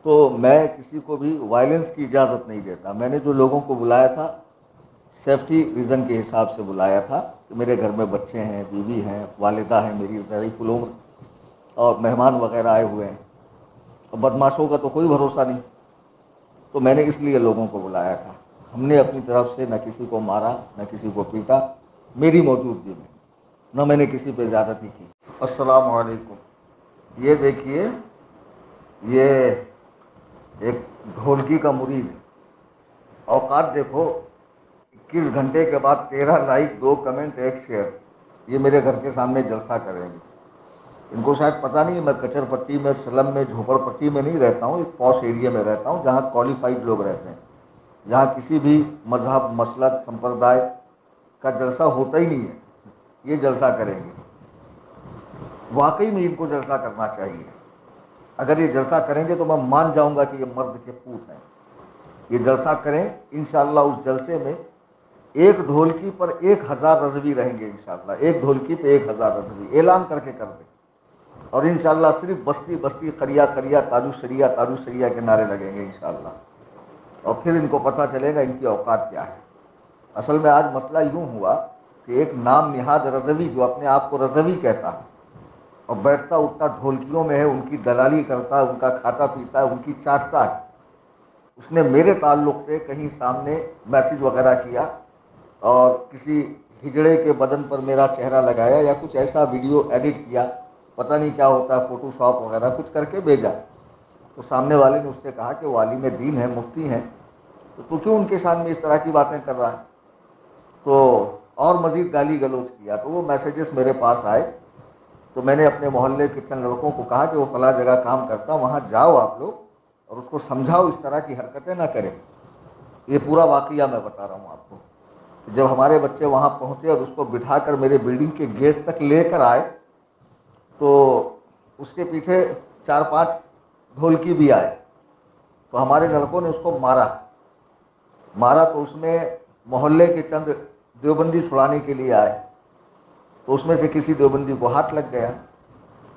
تو میں کسی کو بھی وائلنس کی اجازت نہیں دیتا. میں نے جو لوگوں کو بلایا تھا سیفٹی ریزن کے حساب سے بلایا تھا کہ میرے گھر میں بچے ہیں، بیوی ہیں، والدہ ہیں میری ضعیف العمر، اور مہمان وغیرہ آئے ہوئے ہیں. اور بدماشوں کا تو کوئی بھروسہ نہیں، تو میں نے اس لیے لوگوں کو بلایا تھا. ہم نے اپنی طرف سے نہ کسی کو مارا نہ کسی کو پیٹا میری موجودگی میں، نہ میں نے کسی پہ زیادتی کی. السلام علیکم. یہ دیکھیے، یہ ایک ڈھولکی کا مرید ہے. اوقات دیکھو، 21 گھنٹے کے بعد 13 لائک، 2 کمنٹ، 1 شیئر. یہ میرے گھر کے سامنے جلسہ کریں گے. ان کو شاید پتہ نہیں میں کچر پٹی میں، سلم میں، جھوپڑ پٹی میں نہیں رہتا ہوں، ایک پوش ایریا میں رہتا ہوں جہاں کوالیفائڈ لوگ رہتے ہیں، جہاں کسی بھی مذہب، مسلک، سمپردائے کا جلسہ ہوتا ہی نہیں ہے. یہ جلسہ کریں گے. واقعی میں ان کو جلسہ کرنا چاہیے. اگر یہ جلسہ کریں گے تو میں مان جاؤں گا کہ یہ مرد کے پوت ہیں. یہ جلسہ کریں انشاءاللہ. اس جلسے میں ایک ڈھولکی پر 1000 رضوی رہیں گے انشاءاللہ. ایک ڈھولکی پہ 1000 رضوی اعلان کر کے کر دیں. اور انشاءاللہ صرف بستی بستی، قریہ قریہ، تاج الشریعہ تاج الشریعہ کے نعرے لگیں گے انشاءاللہ. اور پھر ان کو پتہ چلے گا ان کی اوقات کیا ہے. اصل میں آج مسئلہ یوں ہوا کہ ایک نام نہاد رضوی جو اپنے آپ کو رضوی کہتا ہے اور بیٹھتا اٹھتا ڈھولکیوں میں ہے، ان کی دلالی کرتا ہے، ان کا کھاتا پیتا ہے، ان کی چاٹتا ہے، اس نے میرے تعلق سے کہیں سامنے میسج وغیرہ کیا اور کسی ہجڑے کے بدن پر میرا چہرہ لگایا یا کچھ ایسا ویڈیو ایڈٹ کیا، پتہ نہیں کیا ہوتا ہے، فوٹو شاپ وغیرہ کچھ کر کے بھیجا. تو سامنے والے نے اس سے کہا کہ وہ عالم دین ہے، مفتی ہیں، تو کیوں ان کے سامنے اس طرح کی باتیں کر رہا ہے؟ تو اور مزید گالی گلوچ کیا. تو وہ میسیجز میرے پاس آئے. تو میں نے اپنے محلے کے چند لڑکوں کو کہا کہ وہ فلاں جگہ کام کرتا، وہاں جاؤ آپ لوگ اور اس کو سمجھاؤ اس طرح کی حرکتیں نہ کرے. یہ پورا واقعہ میں بتا رہا ہوں آپ کو. جب ہمارے بچے وہاں پہنچے اور اس کو بٹھا کر میرے بلڈنگ کے گیٹ تک لے کر آئے تو اس کے پیچھے 4-5 ڈھولکی بھی آئے. تو ہمارے لڑکوں نے اس کو مارا تو اس میں محلے کے چند دیوبندی چھڑانے کے لیے آئے. تو اس میں سے کسی دیوبندی کو ہاتھ لگ گیا.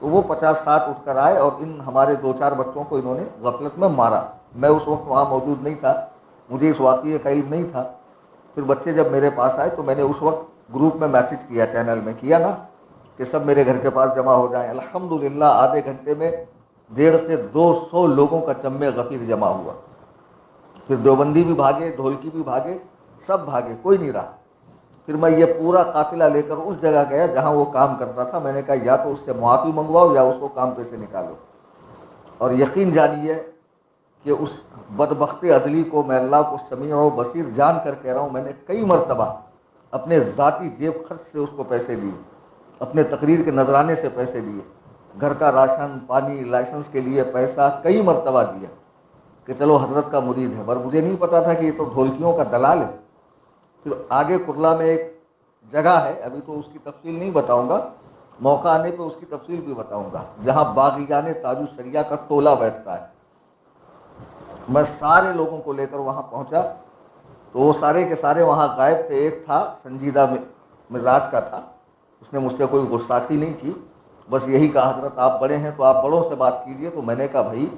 تو وہ 50-60 اٹھ کر آئے اور ان ہمارے 2-4 بچوں کو انہوں نے غفلت میں مارا. میں اس وقت وہاں موجود نہیں تھا، مجھے اس واقعے کا علم نہیں تھا. پھر بچے جب میرے پاس آئے تو میں نے اس وقت گروپ میں میسج کیا، چینل میں کیا نا، کہ سب میرے گھر کے پاس جمع ہو جائیں. الحمدللہ آدھے گھنٹے میں 150 سے 200 لوگوں کا چم غفیر جمع ہوا. پھر دیوبندی بھی بھاگے، ڈھولکی بھی بھاگے، سب بھاگے، کوئی نہیں رہا. پھر میں یہ پورا قافلہ لے کر اس جگہ گیا جہاں وہ کام کرتا تھا. میں نے کہا یا تو اس سے معافی منگواؤ یا اس کو کام پہ سے نکالو. اور یقین جانیے کہ اس بدبخت ازلی کو میں اللہ کو سمیع و بصیر جان کر کہہ رہا ہوں، میں نے کئی مرتبہ اپنے ذاتی جیب خرچ سے اس کو پیسے دیے، اپنے تقریر کے نذرانے سے پیسے دیے، گھر کا راشن پانی لائسنس کے لیے پیسہ کئی مرتبہ دیا کہ چلو حضرت کا مرید ہے. پر مجھے نہیں پتا تھا کہ یہ تو ڈھولکیوں کا دلال ہے. پھر آگے کرلا میں ایک جگہ ہے، ابھی تو اس کی تفصیل نہیں بتاؤں گا، موقع آنے پہ اس کی تفصیل بھی بتاؤں گا، جہاں باغیان تاج الشریعہ کا ٹولہ بیٹھتا ہے. میں سارے لوگوں کو لے کر وہاں پہنچا تو وہ سارے کے سارے وہاں غائب تھے. ایک تھا سنجیدہ مزاج کا تھا، اس نے مجھ سے کوئی گستاخی نہیں کی، بس یہی کہا حضرت آپ بڑے ہیں تو آپ بڑوں سے بات کیجئے. تو میں نے کہا بھائی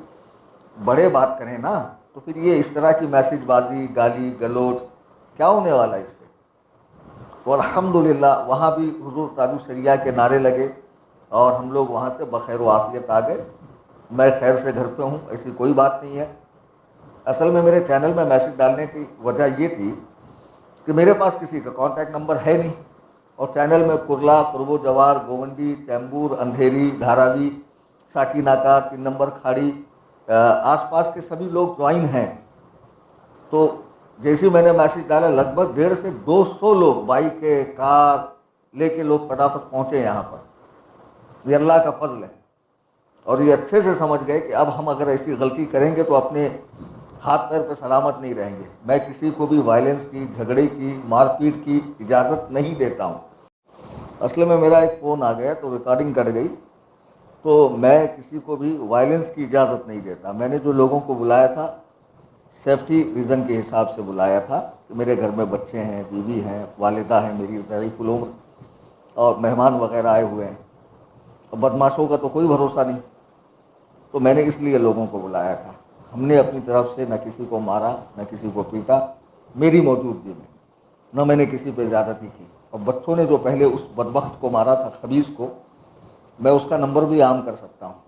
بڑے بات کریں نا، تو پھر یہ اس طرح کی میسج بازی، گالی گلوچ کیا ہونے والا ہے اس سے؟ تو الحمدللہ وہاں بھی حضور تاج الشریعہ کے نعرے لگے اور ہم لوگ وہاں سے بخیر و عافیت آ گئے. میں خیر سے گھر پہ ہوں، ایسی کوئی بات نہیں ہے. اصل میں میرے چینل میں میسج ڈالنے کی وجہ یہ تھی کہ میرے پاس کسی کا کانٹیکٹ نمبر ہے نہیں، اور چینل میں کرلا، پربو جوار، گوونڈی، چیمبور، اندھیری، دھاراوی، ساکی ناکا، 3 نمبر کھاڑی، آس پاس کے سبھی لوگ جوائن ہیں. تو جیسے میں نے میسج ڈالا لگ بھگ 150 سے 200 لوگ بائک کے کار لے کے لوگ فٹافٹ پہنچے یہاں پر. یہ اللہ کا فضل ہے. اور یہ اچھے سے سمجھ گئے کہ اب ہم اگر ایسی غلطی کریں گے تو اپنے ہاتھ پیر پہ سلامت نہیں رہیں گے. میں کسی کو بھی وائلنس کی، جھگڑے کی، مار پیٹ کی اجازت نہیں دیتا ہوں. اصل میں میرا ایک فون آ گیا تو ریکارڈنگ کٹ گئی. تو میں کسی کو بھی وائلنس کی اجازت نہیں دیتا. میں نے جو لوگوں کو بلایا تھا سیفٹی ریزن کے حساب سے بلایا تھا کہ میرے گھر میں بچے ہیں، بیوی ہیں، والدہ ہیں میری ضعیف العمر، اور مہمان وغیرہ آئے ہوئے ہیں. اور بدماشوں کا تو کوئی بھروسہ نہیں، تو میں نے اس لیے لوگوں کو بلایا تھا. ہم نے اپنی طرف سے نہ کسی کو مارا نہ کسی کو پیٹا میری موجودگی میں، نہ میں نے کسی پہ زیادتی کی. اور بچوں نے جو پہلے اس بدبخت کو مارا تھا خبیث کو، میں اس کا نمبر بھی عام کر سکتا ہوں،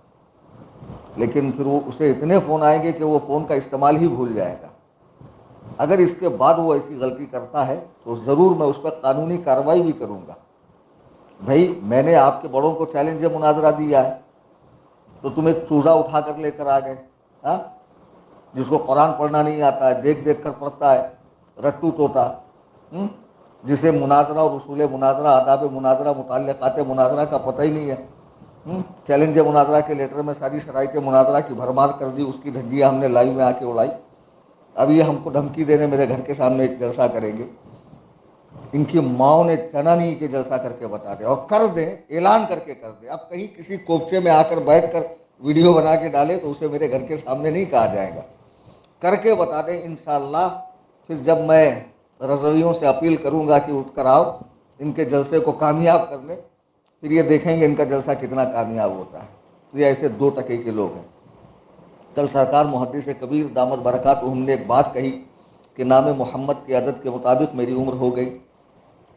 لیکن پھر وہ اسے اتنے فون آئیں گے کہ وہ فون کا استعمال ہی بھول جائے گا. اگر اس کے بعد وہ ایسی غلطی کرتا ہے تو ضرور میں اس پر قانونی کارروائی بھی کروں گا. بھائی میں نے آپ کے بڑوں کو چیلنج مناظرہ دیا ہے تو تم ایک چوزا اٹھا کر لے کر آ گئے، ہاں، جس کو قرآن پڑھنا نہیں آتا ہے، دیکھ دیکھ کر پڑھتا ہے، رٹو توتا، جسے مناظرہ اور اصول مناظرہ، آداب مناظرہ، متعلقات مناظرہ کا پتہ ہی نہیں ہے. چیلنج مناظرہ کے لیٹر میں ساری شرائط مناظرہ کی بھرمار کر دی، اس کی دھجیاں ہم نے لائیو میں آ کے اڑائی. اب یہ ہم کو دھمکی دینے میرے گھر کے سامنے ایک جلسہ کریں گے. ان کی ماؤں نے چنا نہیں کہ جلسہ کر کے بتا دیں، اور کر دیں، اعلان کر کے کر دیں. اب کہیں کسی کوپچے میں آ کر بیٹھ کر ویڈیو بنا کے ڈالے تو اسے میرے گھر کے سامنے نہیں کہا جائے گا، کر کے بتا دیں انشاءاللہ. پھر جب میں رضویوں سے اپیل کروں گا کہ اٹھ کر آؤ ان کے جلسے کو کامیاب کرنے، پھر یہ دیکھیں گے ان کا جلسہ کتنا کامیاب ہوتا ہے. یہ ایسے 2 ٹکے کے لوگ ہیں. کل سرکار محدث کبیر دامت برکاتہم نے ایک بات کہی کہ نام محمد کی عدد کے مطابق میری عمر ہو گئی،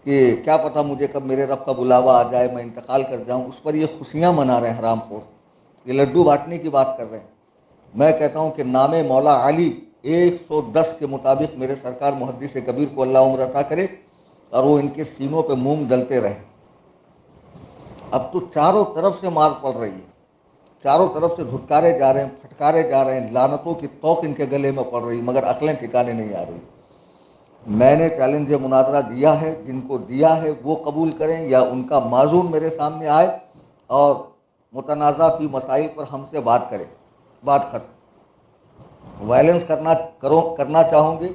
کہ کیا پتہ مجھے کب میرے رب کا بلاوا آ جائے، میں انتقال کر جاؤں. اس پر یہ خوشیاں منا رہے ہیں حرام خور، یہ لڈو بانٹنے کی بات کر رہے ہیں. میں کہتا ہوں کہ نام مولا علی 110 کے مطابق میرے سرکار محدث کبیر کو اللہ عمر عطا کرے اور وہ ان کے سینوں پہ مونگ ڈلتے رہے. اب تو چاروں طرف سے مار پڑ رہی ہے، چاروں طرف سے دھتکارے جا رہے ہیں، پھٹکارے جا رہے ہیں، لعنتوں کی توق ان کے گلے میں پڑ رہی، مگر عقلیں ٹھکانے نہیں آ رہی. میں نے چیلنج مناظرہ دیا ہے، جن کو دیا ہے وہ قبول کریں یا ان کا معزون میرے سامنے آئے اور متنازع فی مسائل پر ہم سے بات کریں، بات ختم. وائلنس کرنا چاہوں گے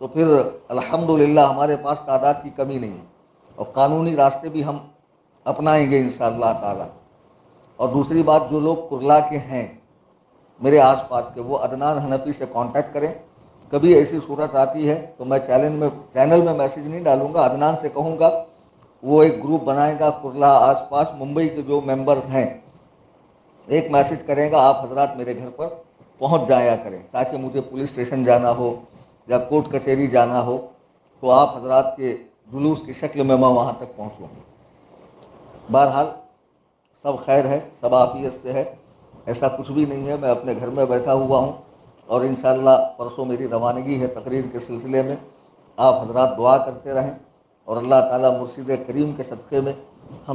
تو پھر الحمدللہ ہمارے پاس تعداد کی کمی نہیں ہے، اور قانونی راستے بھی ہم اپنائیں گے انشاءاللہ تعالی. اور دوسری بات، جو لوگ کرلا کے ہیں میرے آس پاس کے، وہ عدنان حنفی سے کانٹیکٹ کریں. کبھی ایسی صورت آتی ہے تو میں چینل میں میسیج نہیں ڈالوں گا، عدنان سے کہوں گا وہ ایک گروپ بنائے گا کرلا آس پاس ممبئی کے جو ممبرز ہیں، ایک میسیج کرے گا آپ حضرات میرے گھر پر پہنچ جایا کریں، تاکہ مجھے پولیس اسٹیشن جانا ہو یا کورٹ کچہری جانا ہو تو آپ حضرات کے جلوس کی شکل میں وہاں تک پہنچوں. بہرحال سب خیر ہے، سب عافیت سے ہے، ایسا کچھ بھی نہیں ہے. میں اپنے گھر میں بیٹھا ہوا ہوں اور انشاءاللہ پرسوں میری روانگی ہے تقریر کے سلسلے میں. آپ حضرات دعا کرتے رہیں اور اللہ تعالیٰ مرشد کریم کے صدقے میں ہم